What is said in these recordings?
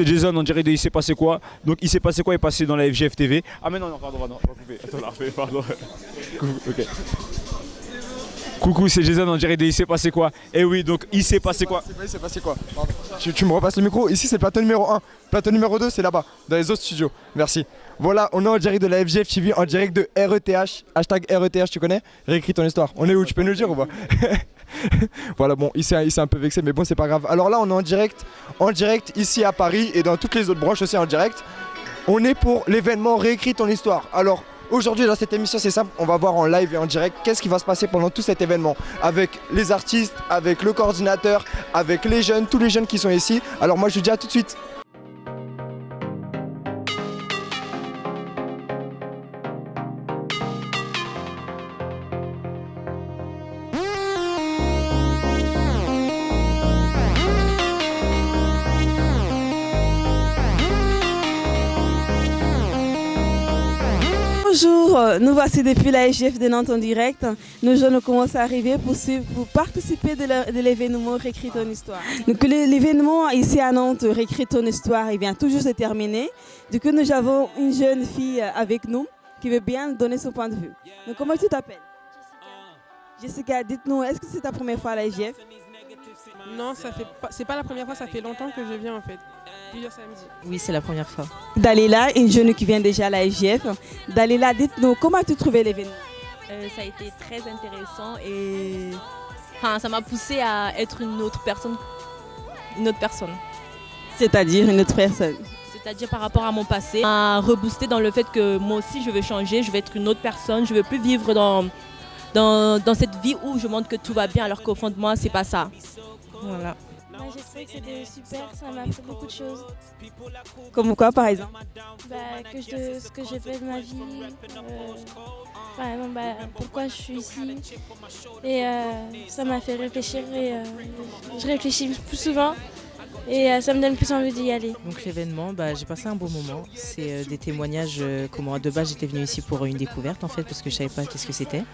c'est Jason, on dirait de Il s'est passé quoi. Donc Il s'est passé quoi est passé dans la FGF TV. Ah mais non, pardon, on va couper. Attends, là, pardon. Ok. Coucou, c'est Jason, on dirait de Il s'est passé quoi. Eh oui, donc Il s'est passé quoi. Il s'est passé quoi. Tu me repasses le micro. Ici, c'est le plateau numéro 1. Plateau numéro 2, c'est là-bas, dans les autres studios. Merci. Voilà, on est en direct de la FGF TV, en direct de RETH. Hashtag RETH, tu connais? Réécris ton histoire. On est où? Tu peux nous le dire ou pas? Voilà, bon, il s'est un peu vexé, mais bon, c'est pas grave. Alors là, on est en direct ici à Paris et dans toutes les autres branches aussi en direct. On est pour l'événement Réécris ton histoire. Alors, aujourd'hui, dans cette émission, c'est simple, on va voir en live et en direct qu'est-ce qui va se passer pendant tout cet événement. Avec les artistes, avec le coordinateur, avec les jeunes, tous les jeunes qui sont ici. Alors moi, je vous dis à tout de suite. Bonjour, nous voici depuis la SGF de Nantes en direct. Nos jeunes commencent à arriver pour participer de l'événement Réécris ton histoire. Donc l'événement ici à Nantes, Réécris ton histoire, il vient tout juste de terminer. Du coup, nous avons une jeune fille avec nous qui veut bien donner son point de vue. Donc comment tu t'appelles? Jessica, dites-nous, est-ce que c'est ta première fois à la SGF? Non, c'est pas la première fois, ça fait longtemps que je viens en fait. Plusieurs samedis. Oui, c'est la première fois. Dalila, une jeune qui vient déjà à la SGF. Dalila, dites-nous, comment as-tu trouvé l'événement? Ça a été très intéressant et ça m'a poussé à être une autre personne. C'est-à-dire une autre personne? C'est-à-dire par rapport à mon passé, m'a reboosté dans le fait que moi aussi je veux changer, je veux être une autre personne, je veux plus vivre dans cette vie où je montre que tout va bien alors qu'au fond de moi c'est pas ça. Voilà. Moi, j'ai trouvé que c'était super, ça m'a appris beaucoup de choses. Comme quoi par exemple? Ce que j'ai fait de ma vie, pourquoi je suis ici. Et ça m'a fait réfléchir et je réfléchis plus souvent. Et ça me donne plus envie d'y aller. Donc l'événement, j'ai passé un bon moment. C'est des témoignages, comment de base j'étais venue ici pour une découverte en fait, parce que je savais pas qu'est-ce que c'était.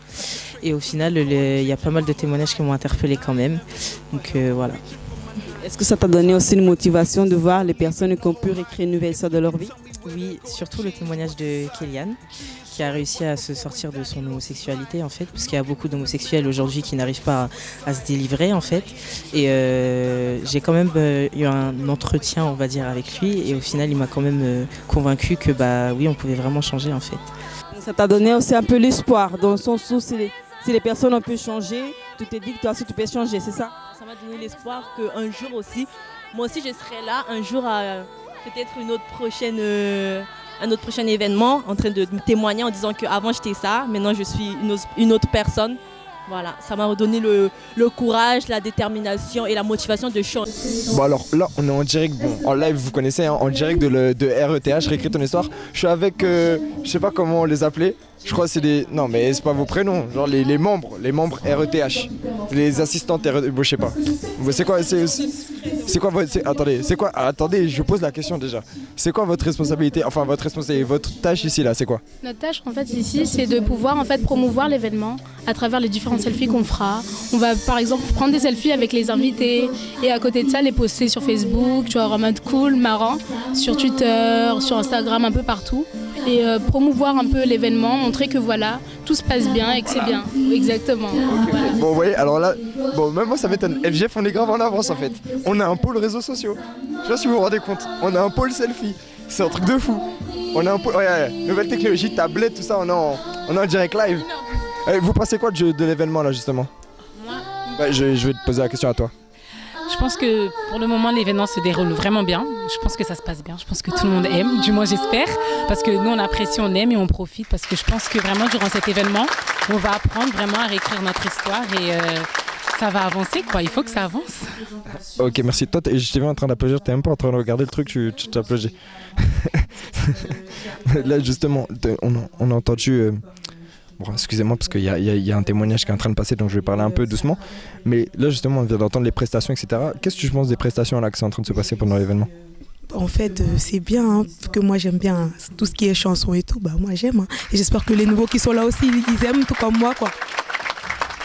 Et au final, il y a pas mal de témoignages qui m'ont interpellée quand même. Donc voilà. Est-ce que ça t'a donné aussi une motivation de voir les personnes qui ont pu réécrire une nouvelle histoire de leur vie? Oui, surtout le témoignage de Kéliane, qui a réussi à se sortir de son homosexualité en fait, parce qu'il y a beaucoup d'homosexuels aujourd'hui qui n'arrivent pas à se délivrer en fait. Et j'ai quand même eu un entretien, on va dire, avec lui, et au final, il m'a quand même convaincu que oui, on pouvait vraiment changer en fait. Ça t'a donné aussi un peu l'espoir, dans le sens où si les personnes ont pu changer, tu t'es dit que toi aussi tu peux changer, c'est ça? Ça m'a donné l'espoir qu'un jour aussi, moi aussi je serai là, un jour à peut-être un autre prochain événement, en train de me témoigner en disant qu'avant j'étais ça, maintenant je suis une autre personne. Voilà, ça m'a redonné le courage, la détermination et la motivation de changer. Bon alors là on est en direct, en live vous connaissez, en direct de RETH, Réécris ton histoire. Je suis avec, je sais pas comment les appeler, je crois que c'est des... Non mais c'est pas vos prénoms, genre les membres RETH, les assistantes RETH, je sais pas. C'est quoi votre... Attendez, je pose la question déjà. C'est quoi votre responsabilité, votre tâche ici là, c'est quoi? Notre tâche en fait ici, c'est de pouvoir en fait promouvoir l'événement à travers les différents selfies qu'on fera. On va par exemple prendre des selfies avec les invités et à côté de ça les poster sur Facebook, tu vois, en mode cool, marrant, sur Twitter, sur Instagram, un peu partout. Et promouvoir un peu l'événement, montrer que voilà, tout se passe bien et que c'est bien. Exactement. Voilà. Bon, vous voyez, alors là, même moi ça m'étonne. FGF, on est grave en avance en fait. On a un pôle réseaux sociaux. Je sais pas si vous vous rendez compte. On a un pôle selfie. C'est un truc de fou. On a un pôle. Nouvelle technologie, tablette, tout ça, on est en direct live. Vous pensez quoi de l'événement là justement? Moi, je vais te poser la question à toi. Je pense que pour le moment l'événement se déroule vraiment bien. Je pense que ça se passe bien. Je pense que tout le monde aime, du moins j'espère. Parce que nous on apprécie, on aime et on profite. Parce que je pense que vraiment durant cet événement, on va apprendre vraiment à réécrire notre histoire et ça va avancer quoi. Il faut que ça avance. Ok, merci. Toi, je t'ai vu en train d'applaudir. T'es même pas en train de regarder le truc, tu t'applaudis. Là justement, on a entendu... Bon, excusez-moi parce qu'il y a un témoignage qui est en train de passer, donc je vais parler un peu doucement. Mais là, justement, on vient d'entendre les prestations, etc. Qu'est-ce que tu penses des prestations là qui sont en train de se passer pendant l'événement? En fait, c'est bien, parce que moi j'aime bien tout ce qui est chanson et tout. Moi j'aime. Et j'espère que les nouveaux qui sont là aussi, ils aiment tout comme moi, quoi.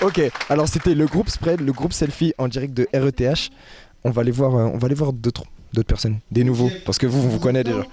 Ok, alors c'était le groupe Spread, le groupe Selfie en direct de RETH. On va aller voir d'autres personnes, des nouveaux, parce que vous, on vous connaît déjà.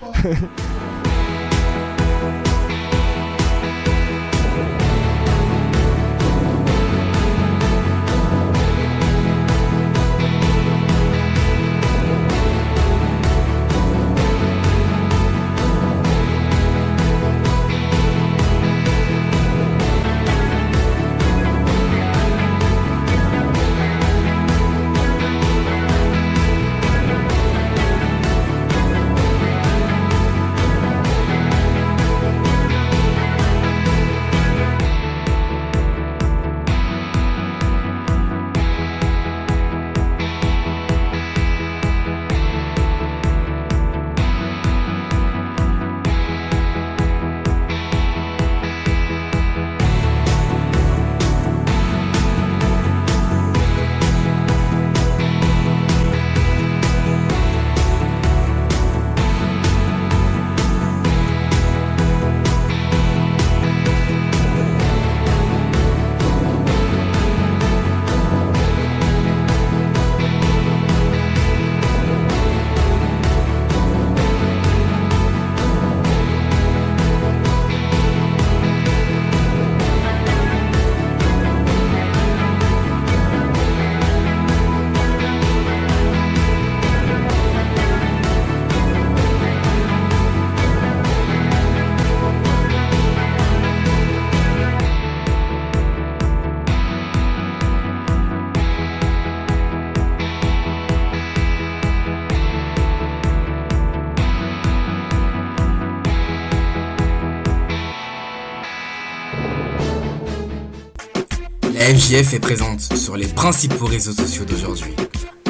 La FJF est présente sur les principaux réseaux sociaux d'aujourd'hui,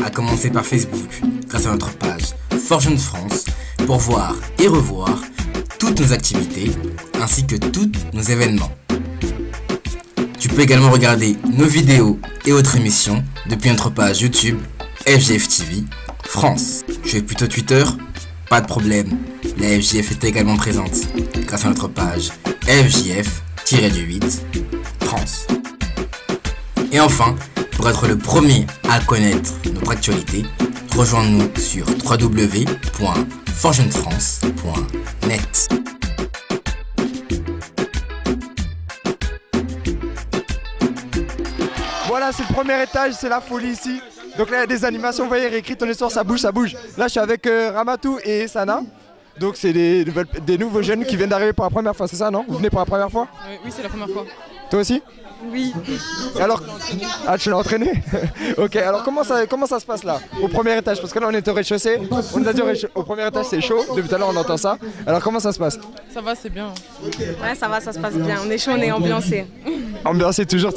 à commencer par Facebook, grâce à notre page Fortune France, pour voir et revoir toutes nos activités, ainsi que tous nos événements. Tu peux également regarder nos vidéos et autres émissions depuis notre page YouTube FJF TV France. Tu es plutôt Twitter? Pas de problème, la FJF est également présente, grâce à notre page FJF-8 France. Et enfin, pour être le premier à connaître notre actualité, rejoins-nous sur www.fortunefrance.net. Voilà, c'est le premier étage, c'est la folie ici. Donc là, il y a des animations, vous voyez, réécrit ton histoire, ça bouge, ça bouge. Là, je suis avec Ramatou et Sana. Donc c'est des nouveaux jeunes qui viennent d'arriver pour la première fois, c'est ça, non? Vous venez pour la première fois? Oui, c'est la première fois. Toi aussi? Oui. Et alors, ah, tu l'as entraîné? Ok, alors comment ça se passe là, au premier étage? Parce que là on est au rez-de-chaussée, on nous a dit au premier étage c'est chaud, depuis tout à l'heure on entend ça. Alors comment ça se passe? Ça va, c'est bien. Ouais, ça va, ça se passe bien. On est chaud, on est ambiancé. Ambiancé, toujours.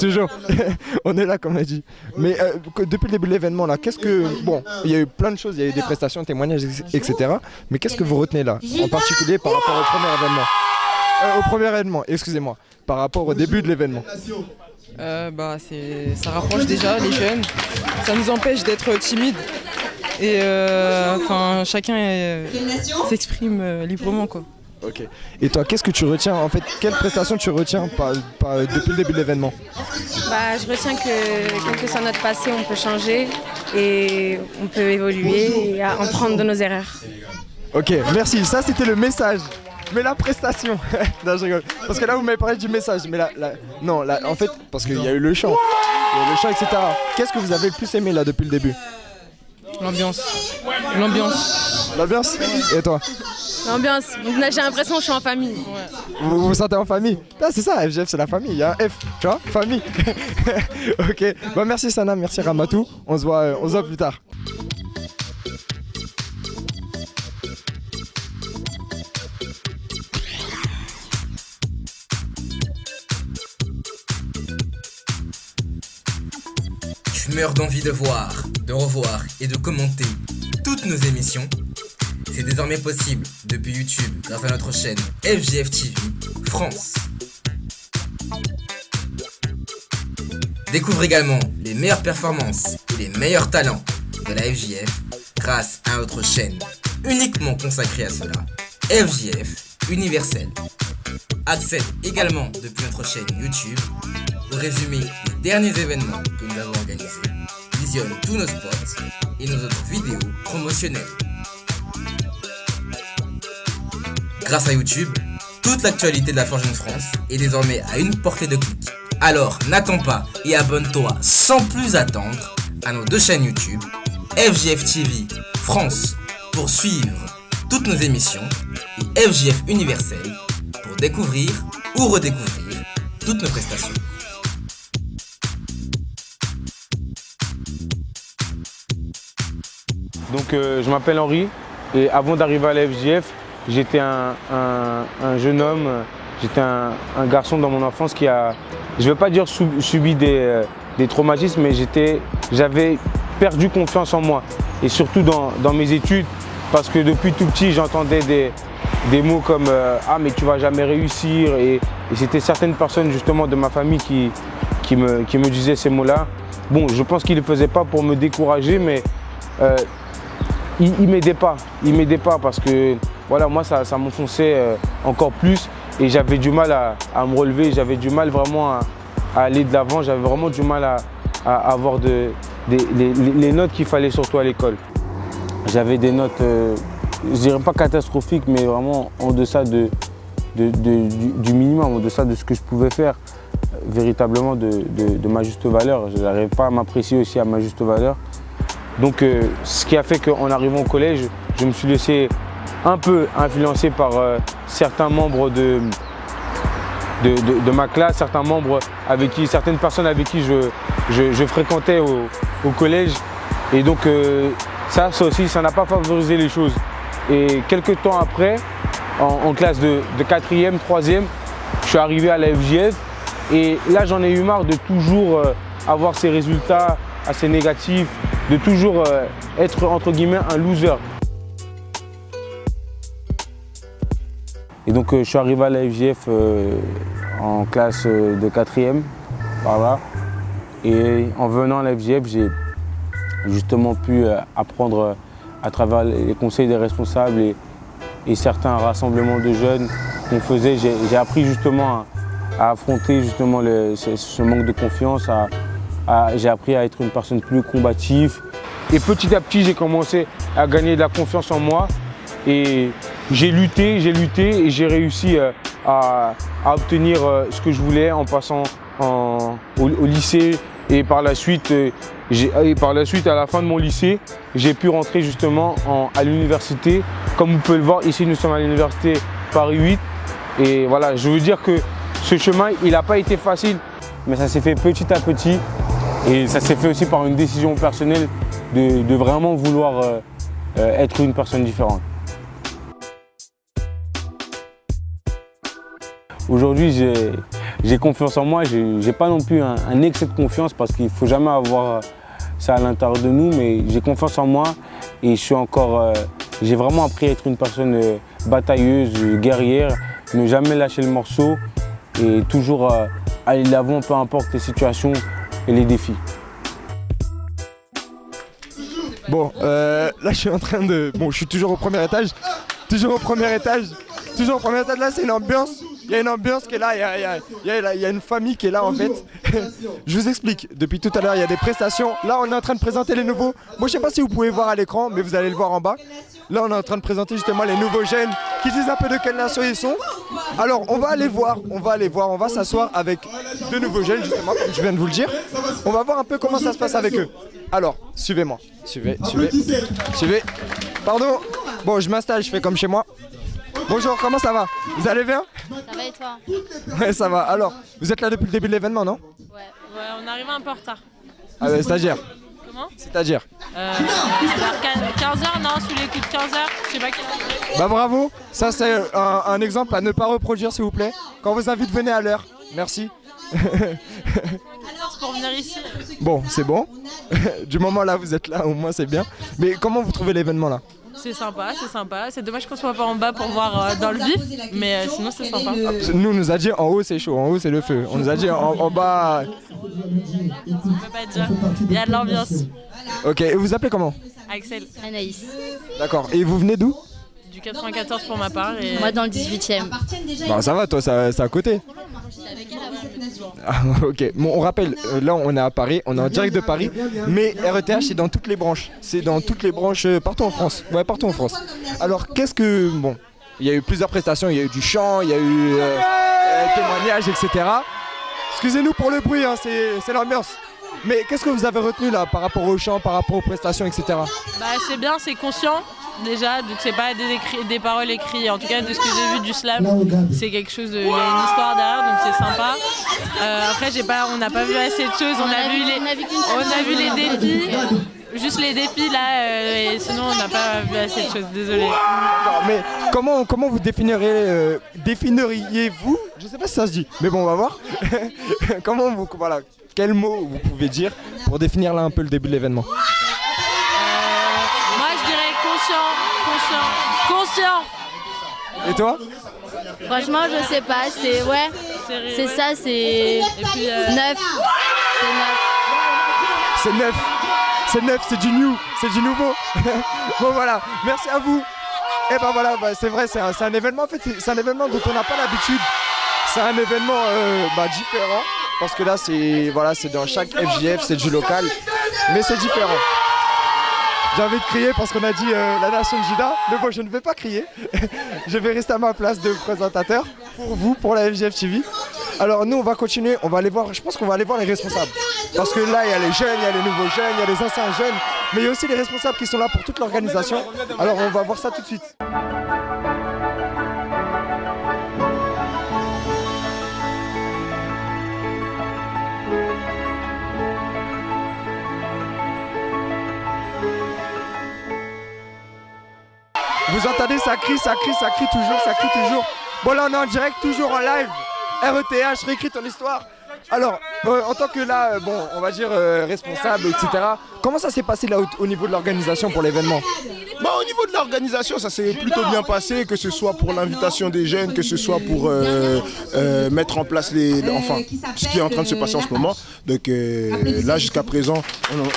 On est là comme on a dit. Mais depuis le début de l'événement là, qu'est-ce que... Bon, il y a eu plein de choses, il y a eu des prestations, témoignages, etc. Mais qu'est-ce que vous retenez là, en particulier par rapport au premier événement? Excusez-moi, par rapport au début de l'événement. Ça rapproche déjà les jeunes, ça nous empêche d'être timides et chacun s'exprime librement quoi. Ok. Et toi, qu'est-ce que tu retiens en fait? Quelle prestation tu retiens depuis le début de l'événement? Je retiens que quel que soit notre passé, on peut changer et on peut évoluer et apprendre de nos erreurs. Ok, merci. Ça c'était le message. Mais la prestation, non je rigole, parce que là vous m'avez parlé du message, mais non, en fait, parce qu'il y a eu le chant, etc. Qu'est-ce que vous avez le plus aimé là depuis le début? L'ambiance. L'ambiance? Et toi? L'ambiance, j'ai l'impression que je suis en famille. Ouais. Vous vous sentez en famille? Ah, c'est ça, FJF c'est la famille, il y a un F, tu vois, famille. Ok, merci Sana, merci Ramatou, on se voit plus tard. Tu meurs d'envie de voir, de revoir et de commenter toutes nos émissions? C'est désormais possible depuis YouTube grâce à notre chaîne FJF TV France. Découvre également les meilleures performances et les meilleurs talents de la FJF grâce à notre chaîne uniquement consacrée à cela, FJF Universel. Accède également depuis notre chaîne YouTube pour résumer les derniers événements que nous avons organisés. Visionne tous nos spots et nos autres vidéos promotionnelles. Grâce à YouTube, toute l'actualité de la Forge France est désormais à une portée de clic. Alors n'attends pas et abonne-toi sans plus attendre à nos 2 chaînes YouTube, FJF TV France pour suivre toutes nos émissions et FJF Universel pour découvrir ou redécouvrir toutes nos prestations. Donc je m'appelle Henri et avant d'arriver à la FJF, j'étais un jeune homme, j'étais un garçon dans mon enfance qui a, je ne vais pas dire subi des traumatismes, mais j'avais perdu confiance en moi. Et surtout dans mes études, parce que depuis tout petit, j'entendais des mots comme « Ah mais tu vas jamais réussir » et c'était certaines personnes justement de ma famille qui me disaient ces mots-là. Bon, je pense qu'ils ne le faisaient pas pour me décourager, mais ils ne m'aidaient pas. Ils m'aidaient pas parce que voilà, moi ça m'enfonçait encore plus et j'avais du mal à me relever, j'avais du mal vraiment à aller de l'avant, j'avais vraiment du mal à avoir les notes qu'il fallait surtout à l'école. J'avais des notes, je dirais pas catastrophiques, mais vraiment en deçà du minimum, en deçà de ce que je pouvais faire véritablement de ma juste valeur. Je n'arrivais pas à m'apprécier aussi à ma juste valeur. Donc ce qui a fait qu'en arrivant au collège, je me suis laissé un peu influencer par certains membres de ma classe, certaines personnes avec qui je fréquentais au collège. Et donc ça aussi, ça n'a pas favorisé les choses. Et quelques temps après, en classe de 4e, 3e, je suis arrivé à la FJF. Et là, j'en ai eu marre de toujours avoir ces résultats assez négatifs, de toujours être entre guillemets un loser. Et donc je suis arrivé à la FJF en classe de 4e, par là. Et en venant à la FJF, j'ai justement pu apprendre à travers les conseils des responsables et certains rassemblements de jeunes qu'on faisait. J'ai appris justement à affronter justement ce manque de confiance. J'ai appris à être une personne plus combative. Et petit à petit, j'ai commencé à gagner de la confiance en moi. Et j'ai lutté et j'ai réussi à obtenir ce que je voulais en passant au lycée. Et par la suite, à la fin de mon lycée, j'ai pu rentrer justement à l'université. Comme vous pouvez le voir, ici nous sommes à l'université Paris 8. Et voilà, je veux dire que ce chemin, il n'a pas été facile, mais ça s'est fait petit à petit. Et ça s'est fait aussi par une décision personnelle de vraiment vouloir être une personne différente. Aujourd'hui, j'ai confiance en moi. Je n'ai pas non plus un excès de confiance parce qu'il ne faut jamais avoir ça à l'intérieur de nous, mais j'ai confiance en moi et j'ai vraiment appris à être une personne batailleuse, guerrière, ne jamais lâcher le morceau et toujours aller de l'avant, peu importe les situations et les défis. Bon, là je suis en train de... Bon, je suis toujours au premier étage. Là c'est une ambiance. Il y a une ambiance qui est là, il y a une famille qui est là en fait. Je vous explique, depuis tout à l'heure il y a des prestations. Là on est en train de présenter les nouveaux. Moi je sais pas si vous pouvez voir à l'écran, mais vous allez le voir en bas. Là on est en train de présenter justement les nouveaux jeunes qui disent un peu de quelle nation ils sont. Alors on va aller voir, on va s'asseoir avec deux nouveaux jeunes justement comme je viens de vous le dire. On va voir un peu comment ça se passe avec eux. Alors, suivez-moi, suivez. Pardon, bon je m'installe, je fais comme chez moi. Bonjour, comment ça va? Vous allez bien? Ça va et toi? Ouais, ça va. Alors, vous êtes là depuis le début de l'événement, non? Ouais, on est arrivé un peu en retard. Ah, stagiaire. Comment? C'est-à-dire? Vers 15h, non, sous les coups de 15h, je sais pas quelle heure. Bah bravo, ça c'est un exemple à ne pas reproduire s'il vous plaît. Quand on vous invite, venez à l'heure. Merci. Pour venir ici. Bon, c'est bon. Du moment là, vous êtes là, au moins c'est bien. Mais comment vous trouvez l'événement là? C'est sympa. C'est dommage qu'on soit pas en bas pour voir dans le vif, mais sinon c'est sympa. Nous, on nous a dit en haut c'est chaud, en haut c'est le feu. On nous a dit en bas... On peut pas dire, il y a de l'ambiance. Ok, et vous appelez comment? Axel. Anaïs. D'accord, et vous venez d'où? Du 94 pour ma part. Et... Moi dans le 18e. Bah ça va, toi c'est à côté. Ah, ok, bon on rappelle, là on est à Paris, on est en direct de Paris, mais RETH c'est dans toutes les branches, partout en France, ouais partout en France. Alors qu'est-ce que, bon, il y a eu plusieurs prestations, il y a eu du chant, il y a eu témoignages, etc. Excusez-nous pour le bruit, hein, c'est l'ambiance. Mais qu'est-ce que vous avez retenu là par rapport au chant, par rapport aux prestations, etc. Bah, c'est bien, c'est conscient déjà, donc c'est pas des paroles écrites. En tout cas, de ce que j'ai vu du slam, c'est quelque chose il y a une histoire derrière, donc c'est sympa. Après, on n'a pas vu assez de choses. On a vu les défis. Juste les défis là, et sinon on n'a pas vu assez de choses, désolé. Mais comment vous définiriez-vous, je sais pas si ça se dit, mais bon on va voir. Quel mot vous pouvez dire pour définir là un peu le début de l'événement? Moi je dirais conscient. Et toi? Franchement je sais pas, c'est ça, c'est neuf. C'est neuf. C'est neuf, c'est du nouveau. Bon voilà, merci à vous. Et ben voilà, c'est vrai, c'est un événement en fait, c'est un événement dont on n'a pas l'habitude. C'est un événement différent parce que là c'est dans chaque FJF, c'est du local, mais c'est différent. J'ai envie de crier parce qu'on a dit la nation de Juda, mais bon je ne vais pas crier. Je vais rester à ma place de présentateur pour vous, pour la FJF TV. Alors nous on va continuer, on va aller voir, je pense qu'on va aller voir les responsables. Parce que là il y a les jeunes, il y a les nouveaux jeunes, il y a les anciens jeunes, mais il y a aussi les responsables qui sont là pour toute l'organisation. Alors on va voir ça tout de suite. Vous entendez, ça crie toujours. Bon là on est en direct, toujours en live. RETH, réécris ton histoire. Alors, en tant que là, on va dire responsable, etc. Comment ça s'est passé là au niveau de l'organisation pour l'événement? Au niveau de l'organisation, ça s'est plutôt bien passé, que ce soit pour l'invitation des jeunes, que ce soit pour mettre en place ce qui est en train de se passer en ce moment. Donc là, jusqu'à présent,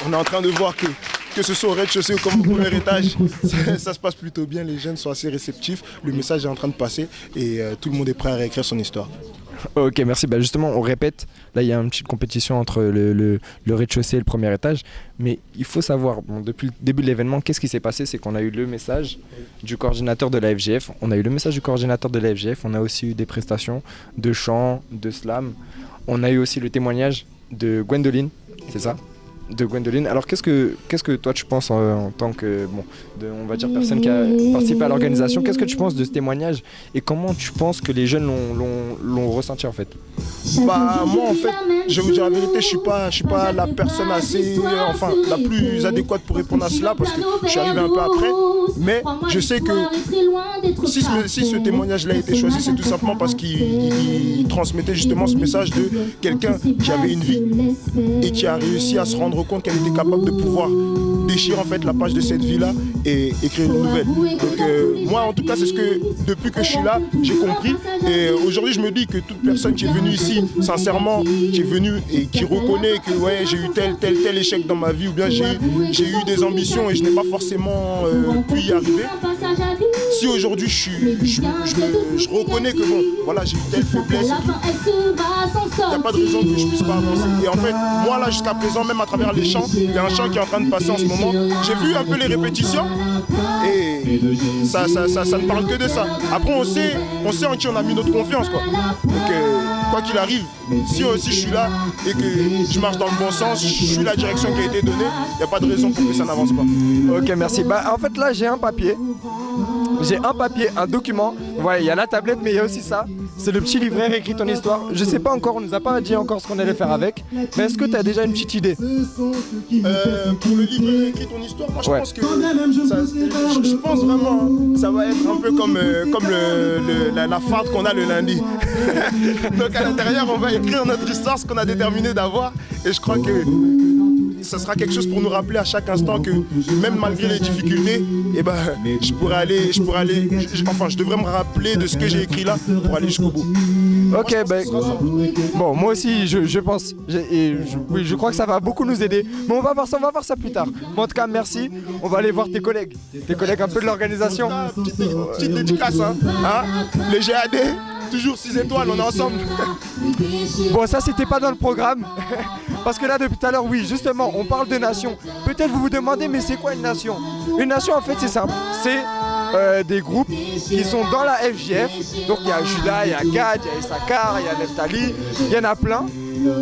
on est en train de voir que ce soit au rez-de-chaussée ou comme au premier étage, ça se passe plutôt bien, les jeunes sont assez réceptifs, le message est en train de passer et tout le monde est prêt à réécrire son histoire. Ok, merci. Justement, on répète, là il y a une petite compétition entre le rez-de-chaussée et le premier étage, mais il faut savoir, depuis le début de l'événement, qu'est-ce qui s'est passé? C'est qu'on a eu le message du coordinateur de la FJF, on a aussi eu des prestations de chant, de slam, on a eu aussi le témoignage de Gwendoline, c'est ça? De Gwendoline. Alors qu'est-ce que toi tu penses en tant que on va dire personne qui a participé à l'organisation, qu'est-ce que tu penses de ce témoignage et comment tu penses que les jeunes l'ont ressenti en fait? Moi en fait, je vais vous dire la vérité, je suis pas la personne la plus adéquate pour répondre à cela parce que je suis arrivé un peu après, mais je sais que si ce témoignage là a été choisi, c'est tout simplement parce qu'il transmettait justement ce message de quelqu'un qui avait une vie et qui a réussi à se rendre compte qu'elle était capable de pouvoir déchirer en fait la page de cette vie-là et écrire une nouvelle. Donc moi en tout cas c'est ce que depuis que je suis là j'ai compris et aujourd'hui je me dis que toute personne qui est venue ici sincèrement, qui est venue et qui reconnaît que j'ai eu tel échec dans ma vie ou bien j'ai eu des ambitions et je n'ai pas forcément pu y arriver. Si aujourd'hui je reconnais que j'ai eu telle faiblesse, il n'y a pas de raison que je puisse pas avancer. Et en fait moi là jusqu'à présent même à travers les chants, il y a un chant qui est en train de passer en ce moment. J'ai vu un peu les répétitions et ça ne parle que de ça. Après on sait en qui on a mis notre confiance quoi. Donc quoi qu'il arrive, si je suis là et que je marche dans le bon sens, je suis la direction qui a été donnée, il n'y a pas de raison pour que ça n'avance pas. Ok, merci. En fait là j'ai un papier, un document. Voilà, il y a la tablette mais il y a aussi ça. C'est le petit livret Réécris ton histoire. Je sais pas encore, on nous a pas dit encore ce qu'on allait faire avec. Mais est-ce que tu as déjà une petite idée? Pour le livret Réécris ton histoire, moi je pense que je pense vraiment ça va être un peu comme la farte qu'on a le lundi. Donc à l'intérieur on va écrire notre histoire, ce qu'on a déterminé d'avoir et je crois que ça sera quelque chose pour nous rappeler à chaque instant que même malgré les difficultés, je devrais me rappeler de ce que j'ai écrit là pour aller jusqu'au bout. Ok, moi aussi je pense, je crois que ça va beaucoup nous aider, mais on va voir ça plus tard. Mais en tout cas merci, on va aller voir tes collègues un peu de l'organisation. Petite dédicace les GAD, toujours 6 étoiles, on est ensemble. Bon ça c'était pas dans le programme, parce que là depuis tout à l'heure justement on parle de nation. Peut-être vous vous demandez mais c'est quoi une nation? Une nation en fait c'est simple, c'est des groupes qui sont dans la FJF. Donc il y a Judas, il y a Gad, il y a Issachar, il y a Neftali, il y en a plein.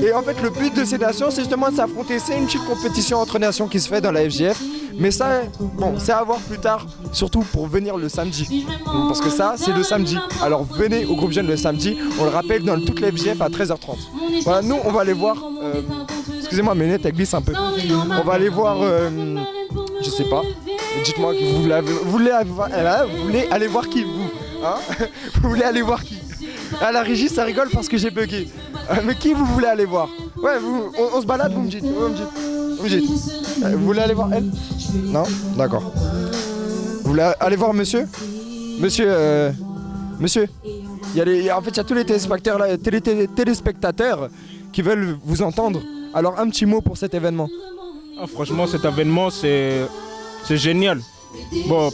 Et en fait le but de ces nations c'est justement de s'affronter. C'est une petite compétition entre nations qui se fait dans la FJF. Mais ça, bon, c'est à voir plus tard, surtout pour venir le samedi. Parce que ça, c'est le samedi. Alors venez au groupe jeune le samedi, on le rappelle dans toute la FJF à 13h30. Voilà, nous on va aller voir, excusez-moi mes lunettes elles glissent un peu. On va aller voir, je sais pas, dites-moi, vous voulez aller voir qui vous hein? Vous voulez aller voir qui? À la régie ça rigole parce que j'ai bugué. Mais qui vous voulez aller voir? Ouais, on se balade, vous me dites. Vous voulez aller voir elle? Non? D'accord. Vous voulez aller voir monsieur? Monsieur, il y a tous les téléspectateurs qui veulent vous entendre. Alors un petit mot pour cet événement. Ah, franchement, cet événement, c'est génial. Bon,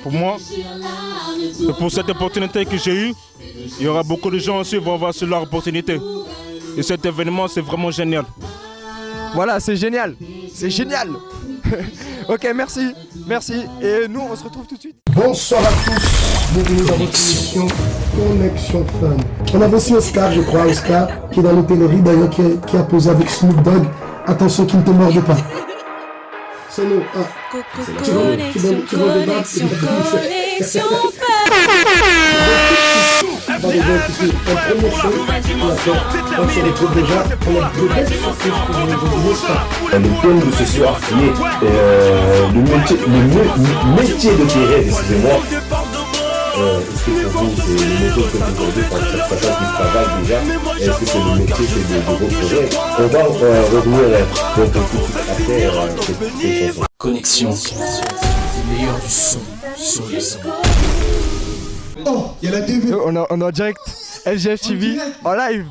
pour moi, pour cette opportunité que j'ai eue, il y aura beaucoup de gens aussi qui vont avoir sur leur opportunité. Et cet événement, c'est vraiment génial. Voilà, c'est génial. C'est génial. Ok, merci. Et nous, on se retrouve tout de suite. Bonsoir à tous. Bienvenue dans votre émission Connexion Fun. On avait aussi Oscar, je crois, qui est dans l'hôtellerie d'ailleurs, qui a posé avec Snoop Dogg. Attention qu'il ne te morde pas. C'est nous. Connexion Dans les gens qui sont en premier son, on se retrouve déjà, on a de belles surprises pour vous. Le thème de ce soir qui est le métier de Thérèse, excusez-moi. Est-ce que pour vous c'est le métier que vous aujourd'hui quand certains qui travaillent déjà? Est-ce que c'est le métier de votre rêve? On va revenir tout de suite après cette chanson. Connexion, le meilleur du son sur les sons. On est en direct FJF TV en live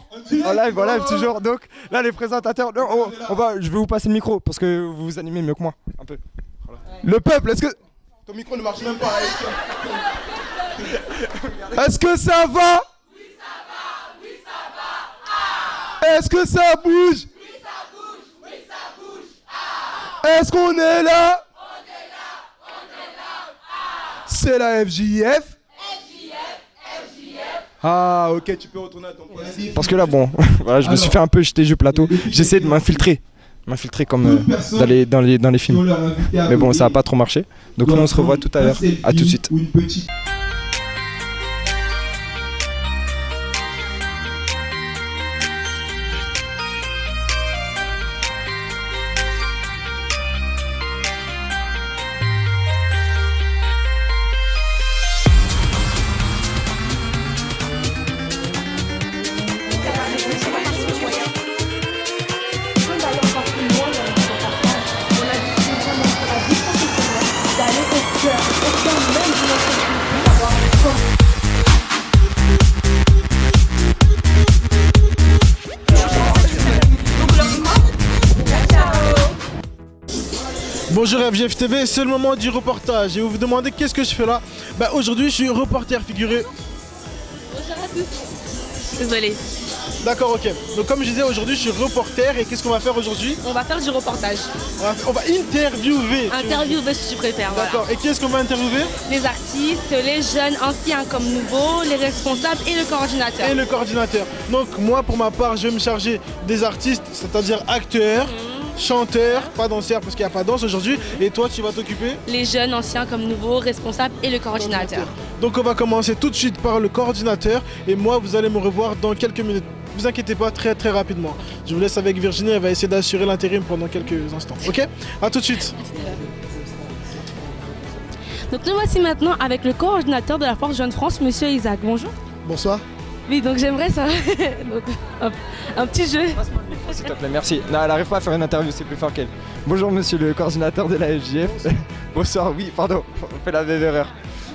toujours. Donc là les présentateurs, je vais vous passer le micro parce que vous vous animez mieux que moi un peu. Voilà. Le peuple, est-ce que ton micro ne marche même pas? Est-ce que ça va? Oui ça va. Est-ce que ça bouge? Oui ça bouge. Est-ce qu'on est là? C'est la FJF. Ah ok, tu peux retourner à ton poste. Parce que là bon, voilà, je me suis fait un peu jeter du plateau. J'essaie de m'infiltrer comme dans les films. Mais bon, ça n'a pas trop marché. Donc on se revoit tout à l'heure. À tout de suite. Bonjour FJF TV, c'est le moment du reportage et vous vous demandez qu'est-ce que je fais là? Bah aujourd'hui je suis reporter figuré. Bonjour à tous. Désolée. D'accord, ok. Donc comme je disais, aujourd'hui je suis reporter et qu'est-ce qu'on va faire aujourd'hui? On va faire du reportage. On va interviewer. Interviewer si tu préfères. D'accord, voilà. Et qui est-ce qu'on va interviewer? Les artistes, les jeunes, anciens comme nouveaux, les responsables et le coordinateur. Et le coordinateur. Donc moi pour ma part je vais me charger des artistes, c'est-à-dire acteurs, chanteurs, pas danseurs parce qu'il n'y a pas de danse aujourd'hui. Et toi tu vas t'occuper? Les jeunes, anciens comme nouveaux, responsables et le coordinateur. Donc on va commencer tout de suite par le coordinateur et moi vous allez me revoir dans quelques minutes. Ne vous inquiétez pas, très rapidement. Je vous laisse avec Virginie, elle va essayer d'assurer l'intérim pendant quelques instants. Ok? À tout de suite. Donc nous voici maintenant avec le coordinateur de la Force Jeune France, Monsieur Isaac. Bonjour. Bonsoir. Oui, donc j'aimerais ça. Donc, un petit jeu. S'il te plaît, merci. Non, elle n'arrive pas à faire une interview, c'est plus fort qu'elle. Bonjour monsieur le coordinateur de la FJF. Bonsoir, oui, pardon, on fait la même erreur.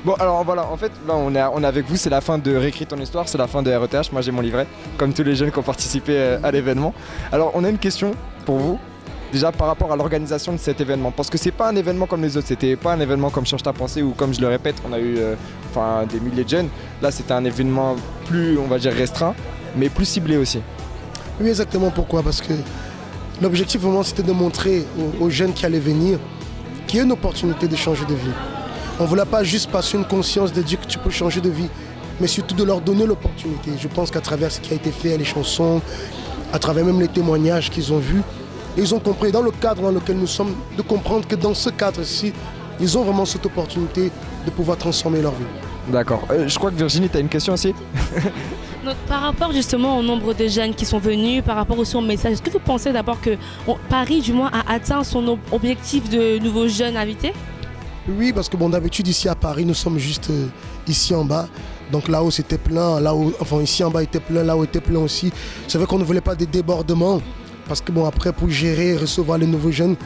Bon alors voilà, en fait là on est avec vous, c'est la fin de Réécris ton histoire, c'est la fin de RETH, moi j'ai mon livret, comme tous les jeunes qui ont participé à l'événement. Alors on a une question pour vous, déjà par rapport à l'organisation de cet événement, parce que c'est pas un événement comme les autres, c'était pas un événement comme Change ta pensée ou comme je le répète, on a eu des milliers de jeunes, là c'était un événement plus on va dire restreint, mais plus ciblé aussi. Oui exactement, pourquoi? Parce que l'objectif vraiment c'était de montrer aux jeunes qui allaient venir qu'il y a une opportunité de changer de vie. On ne voulait pas juste passer une conscience de dire que tu peux changer de vie, mais surtout de leur donner l'opportunité. Je pense qu'à travers ce qui a été fait, les chansons, à travers même les témoignages qu'ils ont vus, ils ont compris dans le cadre dans lequel nous sommes, de comprendre que dans ce cadre-ci, ils ont vraiment cette opportunité de pouvoir transformer leur vie. D'accord. Je crois que Virginie, tu as une question aussi. Donc, par rapport justement au nombre de jeunes qui sont venus, par rapport aussi au message, est-ce que vous pensez d'abord que Paris, du moins, a atteint son objectif de nouveaux jeunes invités? Oui, parce que bon, d'habitude ici à Paris, nous sommes juste ici en bas. Donc là-haut c'était plein, ici en bas était plein, là-haut était plein aussi. C'est vrai qu'on ne voulait pas des débordements. Parce que bon, après pour gérer, recevoir les nouveaux jeunes,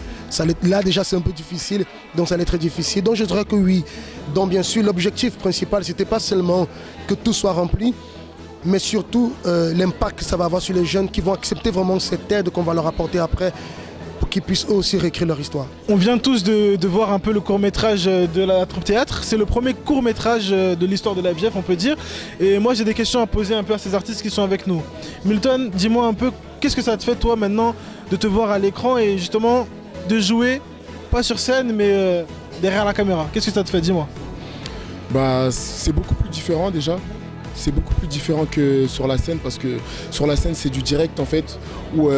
là déjà c'est un peu difficile, donc ça allait être très difficile. Donc je dirais que oui. Donc bien sûr, l'objectif principal, c'était pas seulement que tout soit rempli, mais surtout l'impact que ça va avoir sur les jeunes qui vont accepter vraiment cette aide qu'on va leur apporter après pour qu'ils puissent eux aussi réécrire leur histoire. On vient tous de voir un peu le court-métrage de la troupe théâtre. C'est le premier court-métrage de l'histoire de la FGF, on peut dire. Et moi j'ai des questions à poser un peu à ces artistes qui sont avec nous. Milton, dis-moi un peu, qu'est-ce que ça te fait toi maintenant de te voir à l'écran et justement de jouer, pas sur scène mais derrière la caméra? Qu'est-ce que ça te fait, dis-moi? Bah, c'est beaucoup plus différent déjà. C'est beaucoup plus différent que sur la scène parce que sur la scène c'est du direct en fait où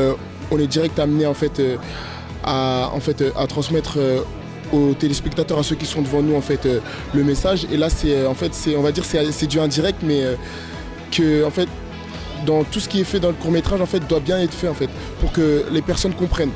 on est direct amené en fait à transmettre aux téléspectateurs, à ceux qui sont devant nous en fait le message. Et là on va dire c'est du indirect mais que en fait dans tout ce qui est fait dans le court-métrage en fait doit bien être fait en fait pour que les personnes comprennent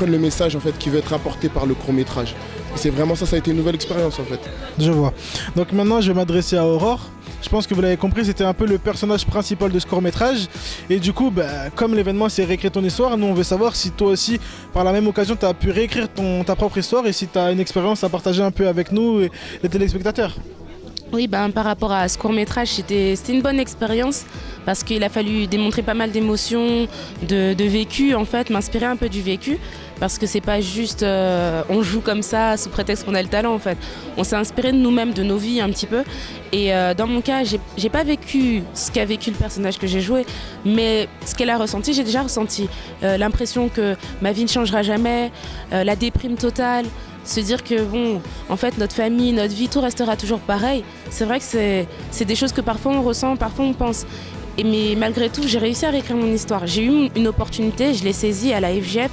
le message en fait qui veut être apporté par le court-métrage. Et c'est vraiment ça a été une nouvelle expérience en fait. Je vois. Donc maintenant je vais m'adresser à Aurore. Je pense que vous l'avez compris, c'était un peu le personnage principal de ce court-métrage. Et du coup, comme l'événement c'est réécrire ton histoire, nous on veut savoir si toi aussi, par la même occasion, tu as pu réécrire ta propre histoire et si tu as une expérience à partager un peu avec nous et les téléspectateurs. Oui, par rapport à ce court-métrage, c'était une bonne expérience parce qu'il a fallu démontrer pas mal d'émotions, de vécu, en fait, m'inspirer un peu du vécu. Parce que c'est pas juste on joue comme ça sous prétexte qu'on a le talent en fait. On s'est inspiré de nous-mêmes, de nos vies un petit peu. Et dans mon cas, j'ai pas vécu ce qu'a vécu le personnage que j'ai joué, mais ce qu'elle a ressenti, j'ai déjà ressenti. L'impression que ma vie ne changera jamais, la déprime totale, se dire que bon, en fait notre famille, notre vie, tout restera toujours pareil. C'est vrai que c'est des choses que parfois on ressent, parfois on pense. Mais malgré tout, j'ai réussi à réécrire mon histoire. J'ai eu une opportunité, je l'ai saisie à la FGF.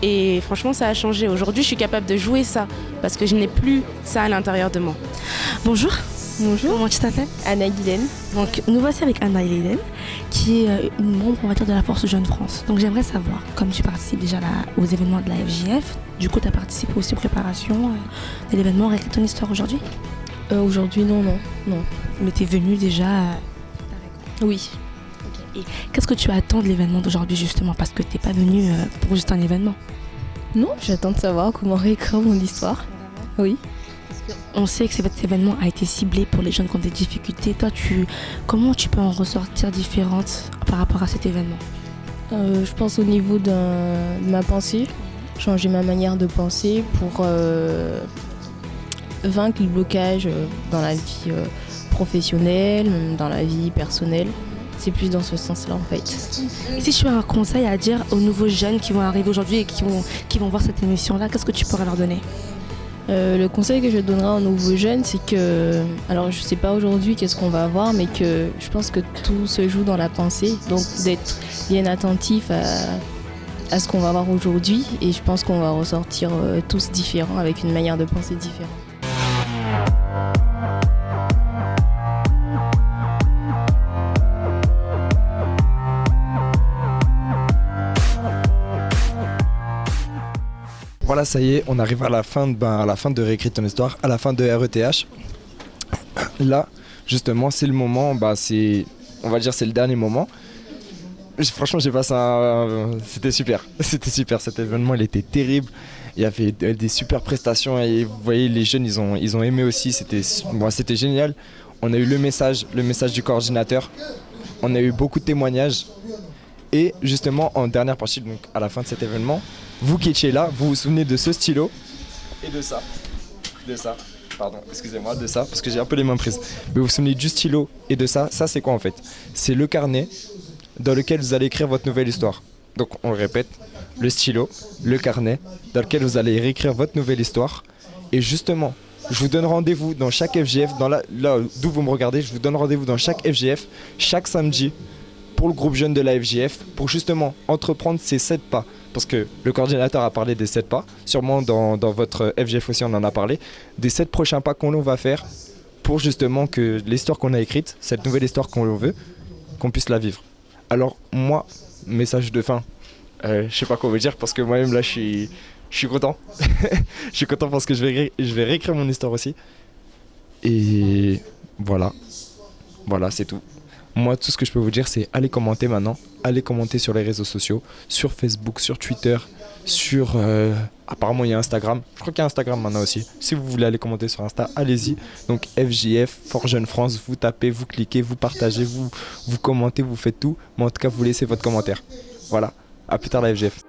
Et franchement, ça a changé. Aujourd'hui, je suis capable de jouer ça parce que je n'ai plus ça à l'intérieur de moi. Bonjour. Bonjour. Comment tu t'appelles? Anna-Guylaine. Donc, nous voici avec Anna-Guylaine, qui est une membre, on va dire, de la Force Jeune France. Donc, j'aimerais savoir, comme tu participes déjà aux événements de la FGF, du coup, tu as participé aussi aux préparations de l'événement Réécrire ton histoire aujourd'hui? Aujourd'hui, non. Mais tu es venue déjà Oui. Et qu'est-ce que tu attends de l'événement d'aujourd'hui justement? Parce que tu n'es pas venu pour juste un événement. Non, j'attends de savoir comment réécrire mon histoire. Oui. On sait que cet événement a été ciblé pour les jeunes qui ont des difficultés. Toi, comment tu peux en ressortir différente par rapport à cet événement? Je pense au niveau de ma pensée, changer ma manière de penser pour vaincre le blocage dans la vie professionnelle, même dans la vie personnelle. C'est plus dans ce sens-là en fait. Si tu as un conseil à dire aux nouveaux jeunes qui vont arriver aujourd'hui et qui vont voir cette émission-là, qu'est-ce que tu pourrais leur donner? Le conseil que je donnerai aux nouveaux jeunes, c'est que, alors je sais pas aujourd'hui qu'est-ce qu'on va avoir, mais que je pense que tout se joue dans la pensée, donc d'être bien attentif à ce qu'on va voir aujourd'hui, et je pense qu'on va ressortir tous différents avec une manière de penser différente. Voilà, ça y est, on arrive à la fin de Réécrire ton histoire, à la fin de RETH. Là, justement, c'est le moment, on va dire c'est le dernier moment. Franchement, j'ai passé c'était super, cet événement, il était terrible. Il y avait des super prestations et vous voyez, les jeunes, ils ont aimé aussi, c'était génial. On a eu le message du coordinateur, on a eu beaucoup de témoignages. Et justement, en dernière partie, donc à la fin de cet événement, vous qui étiez là, vous vous souvenez de ce stylo et de ça, parce que j'ai un peu les mains prises. Mais vous vous souvenez du stylo et de ça c'est quoi en fait? C'est le carnet dans lequel vous allez écrire votre nouvelle histoire. Donc on le répète, le stylo, le carnet dans lequel vous allez réécrire votre nouvelle histoire. Et justement, je vous donne rendez-vous dans chaque FGF, là d'où vous me regardez, je vous donne rendez-vous dans chaque FGF, chaque samedi, pour le groupe jeune de la FGF, pour justement entreprendre ces 7 pas. Parce que le coordinateur a parlé des 7 pas, sûrement dans votre FGF aussi on en a parlé, des 7 prochains pas qu'on va faire pour justement que l'histoire qu'on a écrite, cette nouvelle histoire qu'on veut, qu'on puisse la vivre. Alors moi, message de fin, je sais pas quoi vous dire parce que moi-même là je suis content. Je suis content parce que je vais réécrire mon histoire aussi. Et voilà, c'est tout. Moi, tout ce que je peux vous dire, c'est allez commenter maintenant. Allez commenter sur les réseaux sociaux, sur Facebook, sur Twitter, sur... apparemment, il y a Instagram. Je crois qu'il y a Instagram maintenant aussi. Si vous voulez aller commenter sur Insta, allez-y. Donc, FJF, Fort Jeune France, vous tapez, vous cliquez, vous partagez, vous commentez, vous faites tout. Mais en tout cas, vous laissez votre commentaire. Voilà. À plus tard, la FJF.